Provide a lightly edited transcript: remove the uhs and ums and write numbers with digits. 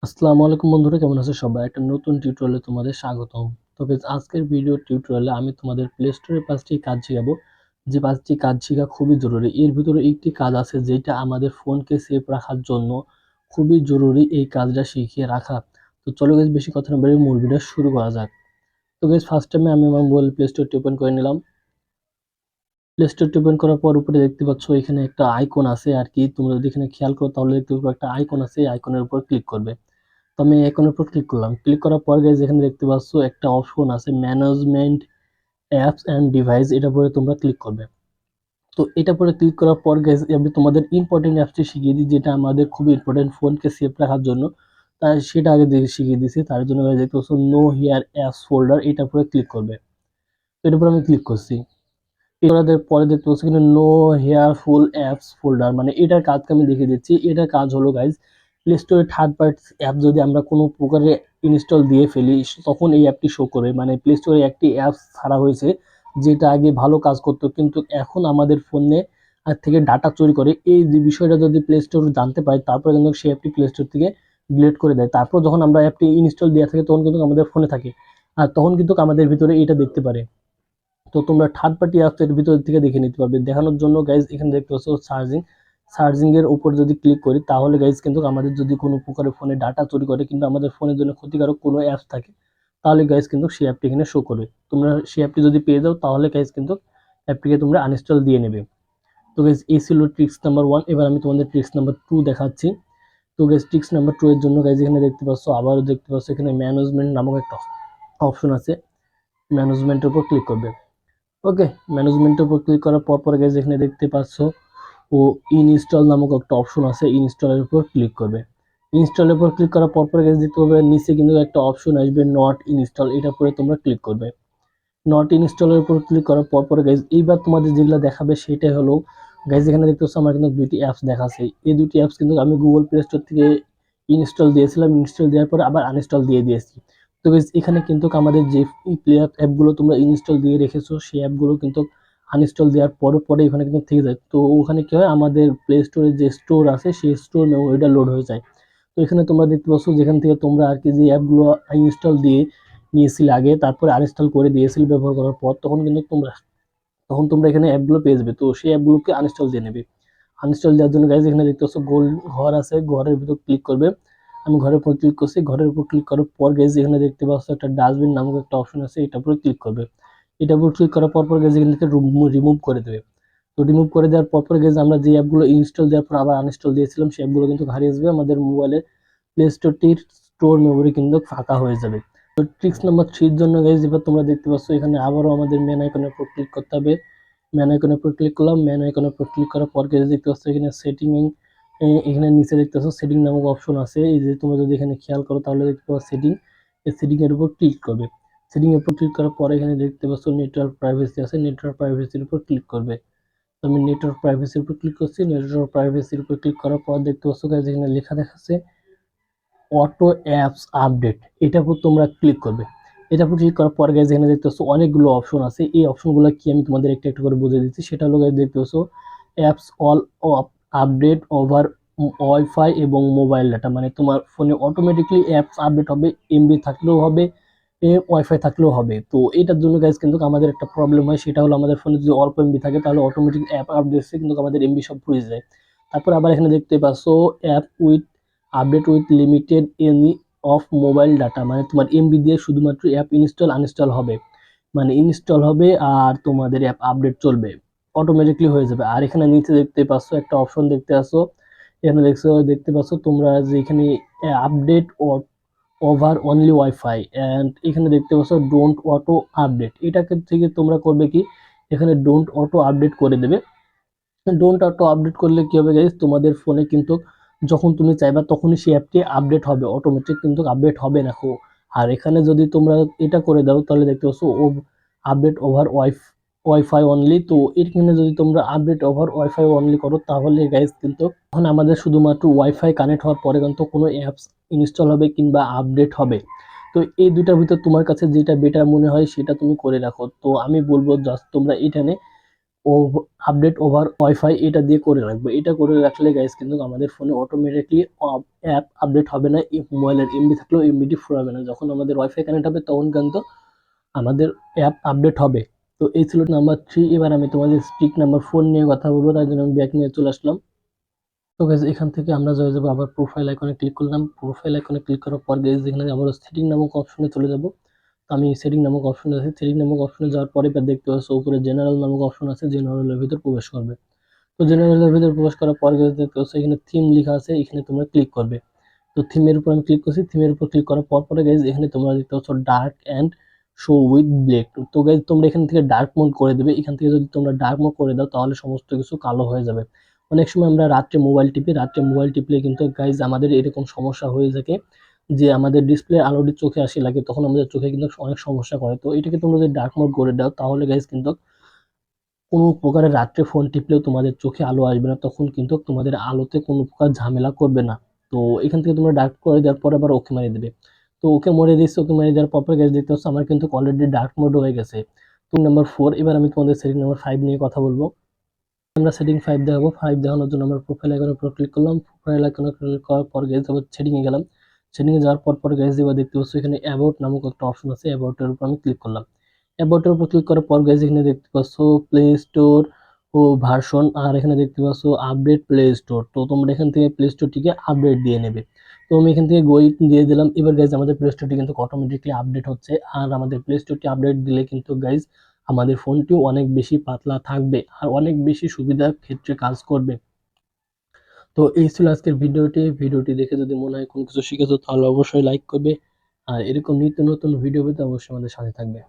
আসসালামু আলাইকুম বন্ধুরা, কেমন আছো সবাই? একটা নতুন টিউটোরিয়ালে তোমাদের স্বাগতম। তবে আজকের ভিডিও টিউটোরিয়ালে আমি তোমাদের প্লে স্টোরে 5টি কাজ শেখাবো, যে 5টি কাজ শেখা খুবই জরুরি। এর ভিতরে একটি কাজ আছে যেটা আমাদের ফোনকে সেভ রাখার জন্য খুবই জরুরি, এই কাজটা শিখিয়ে রাখা। তো চলো গাইস, বেশি কথা না বলে মূল ভিডিও শুরু করা যাক। তো গাইস, ফার্স্ট টাইমে আমি আমার মোবাইল প্লে স্টোরটি ওপেন করে নিলাম। প্লে স্টোরটি ওপেন করার পর উপরে দেখতে পাচ্ছ এখানে একটা আইকন আছে আর কি। তোমরা যদি এখানে খেয়াল করো তাহলে দেখতে পাবে একটা আইকন আছে, এই আইকনের উপর ক্লিক করবে। তো আমি আইকনের উপর ক্লিক করলাম। ক্লিক করার পর গাইস, এখানে দেখতে পাচ্ছ একটা অপশন আছে ম্যানেজমেন্ট অ্যাপস এন্ড ডিভাইস, এটা পরে তোমরা ক্লিক করবে। তো এটা পরে ক্লিক করার পর গাইস, আমি তোমাদের ইম্পর্টেন্ট অ্যাপসটি শিখিয়ে দিই, যেটা আমাদের খুবই ইম্পর্টেন্ট ফোনকে সেভ রাখার জন্য। তাই সেটা আগে দেখে শিখিয়ে দিয়েছি। তার জন্য গাইস দেখতে পাচ্ছ নো হিয়ার অ্যাপস ফোল্ডার, এটা পরে ক্লিক করবে। তো এটার উপর আমি ক্লিক করছি। এটার পরে দেখতে পাচ্ছ কিন্তু নো হেয়ার ফুল অ্যাপস ফোল্ডার, মানে এটার কাজকে আমি দেখিয়ে দিচ্ছি। এটার কাজ হলো গাইজ, প্লে স্টোরে থার্ড পার্টি অ্যাপ যদি আমরা কোনো প্রকারে ইনস্টল দিয়ে ফেলি, তখন এই অ্যাপটি শো করবে। মানে প্লে স্টোরে একটি অ্যাপ ছাড়া হয়েছে যেটা আগে ভালো কাজ করতো, কিন্তু এখন আমাদের ফোনে থেকে ডাটা চুরি করে। এই যে বিষয়টা যদি প্লে স্টোর জানতে পারে, তারপর কিন্তু সেই অ্যাপটি প্লে স্টোর থেকে ডিলিট করে দেয়। তারপর যখন আমরা অ্যাপটি ইনস্টল দেওয়া থাকে তখন কিন্তু আমাদের ফোনে থাকে, আর তখন কিন্তু আমাদের ভিতরে এটা দেখতে পারে। তো তোমরা থার্ড পার্টি অ্যাপস এর ভিতর থেকে দেখে নিতে পারবে। দেখানোর জন্য গাইজ এখানে দেখতে পাচ্ছ চার্জিং এর উপর যদি ক্লিক করি, তাহলে গাইজ কিন্তু আমাদের যদি কোনো প্রকারের ফোনে ডাটা চুরি করে কিন্তু আমাদের ফোনের জন্য ক্ষতিকারক কোনো অ্যাপস থাকে, তাহলে গাইজ কিন্তু সেই অ্যাপটি এখানে শো করবে। তোমরা সেই অ্যাপটি যদি পেয়ে যাও, তাহলে গাইজ কিন্তু অ্যাপটিকে তোমরা আনইনস্টল দিয়ে নেবে। তো গাইজ এই ছিল ট্রিক্স নাম্বার 1। এবার আমি তোমাদের ট্রিক্স নাম্বার 2 দেখাচ্ছি। তো গাইজ ট্রিক্স নাম্বার 2 এর জন্য গাইজ এখানে দেখতে পাচ্ছ, আবারও দেখতে পাচ্ছ এখানে ম্যানেজমেন্ট নামক একটা অপশন আছে। ম্যানেজমেন্টের উপর ক্লিক করবে। ওকে, ম্যানেজমেন্টের উপর ক্লিক করার পর গাইজ এখানে দেখতে পাচ্ছ ও ইনস্টল নামক একটা অপশন আছে, ইনস্টলের উপর ক্লিক করবে। ইনস্টলের উপর ক্লিক করার পর গাইজ দেখতে পাবে নিচে কিন্তু একটা অপশন আসবে নট ইনস্টল, এটা পরে তোমরা ক্লিক করবে। নট ইনস্টলের উপর ক্লিক করার পর গাইজ এইবার তোমাদের যেগুলো দেখাবে সেটাই হলো গাইজ, এখানে দেখতে পাচ্ছ আমার কিন্তু দুইটি অ্যাপস দেখাচ্ছে। এই দুটি অ্যাপস কিন্তু আমি গুগল প্লে স্টোর থেকে ইনস্টল দিয়েছিলাম, ইনস্টল দেওয়ার পর আবার আনইনস্টল দিয়ে দিয়েছি। তো গাইজ এখানে কিন্তু আমাদের যে প্লেয়ার অ্যাপগুলো তোমরা ইনস্টল দিয়ে রেখেছো, সেই অ্যাপগুলো কিন্তু আনইনস্টল দেওয়ার পরে এখানে কিন্তু থেকে যায়। তো ওখানে কি হয়, আমাদের প্লে স্টোরে যে স্টোর আছে সেই স্টোর মেমোরিটা লোড হয়ে যায়। তো এখানে তোমরা দেখতে পাচ্ছ যেখান থেকে তোমরা আর কি যে অ্যাপগুলো ইনস্টল দিয়ে নিয়েছিলে আগে, তারপরে আনইনস্টল করে দিয়েছিলে ব্যবহার করার পর, তখন তোমরা এখানে অ্যাপগুলো পেয়ে যাবে। তো সেই অ্যাপগুলোকে আনইনস্টল দিয়ে নেবে। আনইনস্টল দেওয়ার জন্য গাইজ এখানে দেখতে পাচ্ছ গোল ঘর আছে, ঘরের ভিতর ক্লিক করবে। আমি ঘরের উপর ক্লিক করছি। ঘরের উপর ক্লিক করার পর গাইজ এখানে দেখতে পাচ্ছ একটা ডাস্টবিন নামক একটা অপশন আছে, এটার উপরে ক্লিক করবে। এটার উপর ক্লিক করার পর গাইজ এখান থেকে রিমুভ করে দেবে। তো রিমুভ করে দেওয়ার পর গাইজ আমরা যে অ্যাপগুলো ইনস্টল দেওয়ার পর আবার আনইনস্টল দিয়েছিলাম, সেই অ্যাপগুলো কিন্তু হারিয়ে যাবে। আমাদের মোবাইলের প্লে স্টোরটির স্টোর মেমোরি কিন্তু ফাঁকা হয়ে যাবে। তো ট্রিক্স নাম্বার 3 এর জন্য গাইজ এবার তোমরা দেখতে পাচ্ছ এখানে আবারও আমাদের মেন আইকনের উপর ক্লিক করতে হবে। মেন আইকনের উপর ক্লিক করলাম। মেন আইকনের উপর ক্লিক করার পর গাইজ দেখতে পাচ্ছ এখানে সেটিং, এখানে নিচে দেখতে পাচ্ছ সেটিং নামক অপশন আছে। এই যে তোমরা যদি এখানে খেয়াল করো তাহলে দেখতে পাচ্ছ সেটিং, এই সেটিং এর উপর ক্লিক করবে। সেটিং এর উপর ক্লিক করার পরে এখানে দেখতে পাচ্ছ নেটওয়ার্ক প্রাইভেসি আছে, নেটওয়ার্ক প্রাইভেসির উপর ক্লিক করবে। তো আমি নেটওয়ার্ক প্রাইভেসির উপর ক্লিক করছি। নেটওয়ার্ক প্রাইভেসির উপর ক্লিক করার পর দেখতে পাচ্ছ গাইজ এখানে লেখা দেখাচ্ছে অটো অ্যাপস আপডেট, এটার উপর তোমরা ক্লিক করবে। এটার উপর ক্লিক করার পর গাইজ এখানে দেখতে পাচ্ছ অনেকগুলো অপশন আছে। এই অপশনগুলো কি আমি তোমাদের একটা একটা করে বুঝিয়ে দিচ্ছি। সেটা হলো গাইজ দেখতে পাচ্ছ apps all update over wifi এবং মোবাইল ডাটা, মানে তোমার ফোনে অটোমেটিকলি অ্যাপস আপডেট হবে, এমবি থাকলেও হবে, ওয়াইফাই থাকলেও হবে। তো এটার জন্য গাইজ কিন্তু আমাদের একটা প্রবলেম হয়, সেটা হলো আমাদের ফোনে যদি অল্প এমবি থাকে তাহলে অটোমেটিক অ্যাপ আপডেটসে কিন্তু আমাদের এমবি সব ফুরিয়ে যায়। তারপর আবার এখানে দেখতে পাচ্ছ app with update with limited any of mobile data, মানে তোমার এমবি দিয়ে শুধুমাত্র অ্যাপ ইনস্টল আনইনস্টল হবে, মানে ইনস্টল হবে আর তোমাদের অ্যাপ আপডেট চলবে, অটোমেটিকলি হয়ে যাবে। আর এখানে নিচে দেখতে পাচ্ছ একটা অপশন দেখতে পাচ্ছ, এখানে দেখতে পাচ্ছ তোমরা যে এখানে update over only wifi and এখানে দেখতে পাচ্ছ ডোন্ট অটো আপডেট, এটাকে থেকে তোমরা করবে কি, এখানে ডোন্ট অটো আপডেট করে দেবে। ডোন্ট অটো আপডেট করলে কি হবে গাইস, তোমাদের ফোনে কিন্তু যখন তুমি চাইবা তখনই সেই অ্যাপটি আপডেট হবে, অটোমেটিক কিন্তু আপডেট হবে না। আর এখানে যদি তোমরা এটা করে দাও তাহলে দেখতে পাচ্ছ ও আপডেট ওভার ওয়াইফাই অনলি। তো এখানে যদি তোমরা আপডেট ওভার ওয়াইফাই অনলি করো, তাহলে গাইস কিন্তু তখন আমাদের শুধুমাত্র ওয়াইফাই কানেক্ট হওয়ার পরে কিন্তু কোনো অ্যাপস ইনস্টল হবে কিংবা আপডেট হবে। তো এই দুটার ভিতর তোমার কাছে যেটা বেটার মনে হয় সেটা তুমি করে রাখো। তো আমি বলবো জাস্ট তোমরা এখানে ও আপডেট ওভার ওয়াইফাই এটা দিয়ে করে রাখবো। এটা করে রাখলে গাইস কিন্তু আমাদের ফোনে অটোমেটিকলি অ্যাপ আপডেট হবে না, মোবাইলের এমবি থাকলেও এমবিটি ফুরাবে না। যখন আমাদের ওয়াইফাই কানেক্ট হবে তখন কিন্তু আমাদের অ্যাপ আপডেট হবে। তো এই ছিল নাম্বার 3। এবার আমি তোমাদের স্ট্রিক নাম্বার 4 নিয়ে কথা বলবো, তার জন্য আমি ব্যাক নিয়ে চলে আসলাম। তো গাইস এখান থেকে আমরা চলে যাবো আবার প্রোফাইল আইকনে ক্লিক করলাম। প্রোফাইল আইকনে ক্লিক করার পর গাইস এখানে আমরা সেটিং নামক অপশনে চলে যাব। তো আমি সেটিং নামক অপশনে আছি, সেটিং নামক অপশনে যাওয়ার পরে দেখতে পাচ্ছ উপরে জেনারেল নামক অপশন আছে, জেনারেলের ভিতর প্রবেশ করবে। তো জেনারেলের ভিতর প্রবেশ করার পর দেখতে পাচ্ছ এখানে থিম লেখা আছে, এখানে তোমরা ক্লিক করবে। তো থিমের উপর আমি ক্লিক করছি, থিমের উপর ক্লিক করার পর পরে গাইজ এখানে তোমরা দেখতে পাচ্ছ dark and show with black. তো গাইজ তোমরা এখান থেকে ডার্ক মোড করে দেবে। এখান থেকে যদি তোমরা ডার্ক মোড করে দাও তাহলে সমস্ত কিছু কালো হয়ে যাবে। অনেক সময় আমরা রাত্রে মোবাইল টিপি, রাত্রে মোবাইল টিপলে কিন্তু গাইজ আমাদের এরকম সমস্যা হয়ে থাকে যে আমাদের ডিসপ্লে আলোটি চোখে আসি লাগে, তখন আমাদের চোখে কিন্তু অনেক সমস্যা করে। তো এটাকে তোমরা যদি ডার্ক মোড করে দাও তাহলে গাইজ কিন্তু কোনো প্রকারের রাত্রে ফোন টিপলেও তোমাদের চোখে আলো আসবে না, তখন কিন্তু তোমাদের আলোতে কোনো প্রকার ঝামেলা করবে না। তো এখান থেকে তোমরা ডার্ক করে দেওয়ার পরে আবার ওকে মারিয়ে দেবে। তো ওকে মরে দিচ্ছে, ওকে মারিয়ে দেওয়ার পর গাইস দেখতে পাচ্ছ আমার কিন্তু অলরেডি ডার্ক মোড হয়ে গেছে। তো নাম্বার 4। এবার আমি তোমাদের সেটিং নাম্বার 5 নিয়ে কথা বলবো। আমরা সেটিং 5 দেখাবো। 5 দেখানোর জন্য আমরা প্রোফাইল আইকনের উপর ক্লিক করলাম। প্রোফাইল আইকনে ক্লিক করার পর গাইস আবার সেটিং এ গেলাম। সেটিং এ যাওয়ার পর গাইস এবার দেখতে পাচ্ছ এখানে অ্যাবাউট নামক একটা অপশন আছে, অ্যাবাউট এর উপর আমি ক্লিক করলাম। অ্যাবাউট এর উপর ক্লিক করার পর গাইস এখানে দেখতে পাচ্ছ প্লে স্টোর ও ভার্সন, আর এখানে দেখতে পাচ্ছ আপডেট প্লে স্টোর। তো তোমরা এখান থেকে প্লে স্টোরটিকে আপডেট দিয়ে নেবে। তো আমি এখান থেকে গোইট দিয়ে দিলাম। এবার গাইস আমাদের প্লে স্টোরটি কিন্তু অটোমেটিকলি আপডেট হচ্ছে, আর আমাদের প্লে স্টোরটি আপডেট দিলে কিন্তু গাইস আমাদের ফোনটিও অনেক বেশি পাতলা থাকবে আর অনেক বেশি সুবিধার ক্ষেত্রে কাজ করবে। তো এই ছিল আজকের ভিডিওটি। ভিডিওটি দেখে যদি মনে হয় কোনো কিছু শিখেছো তাহলে অবশ্যই লাইক করবে, আর এরকম নিত্য নতুন ভিডিও পেতে অবশ্যই আমাদের সাথে থাকবে।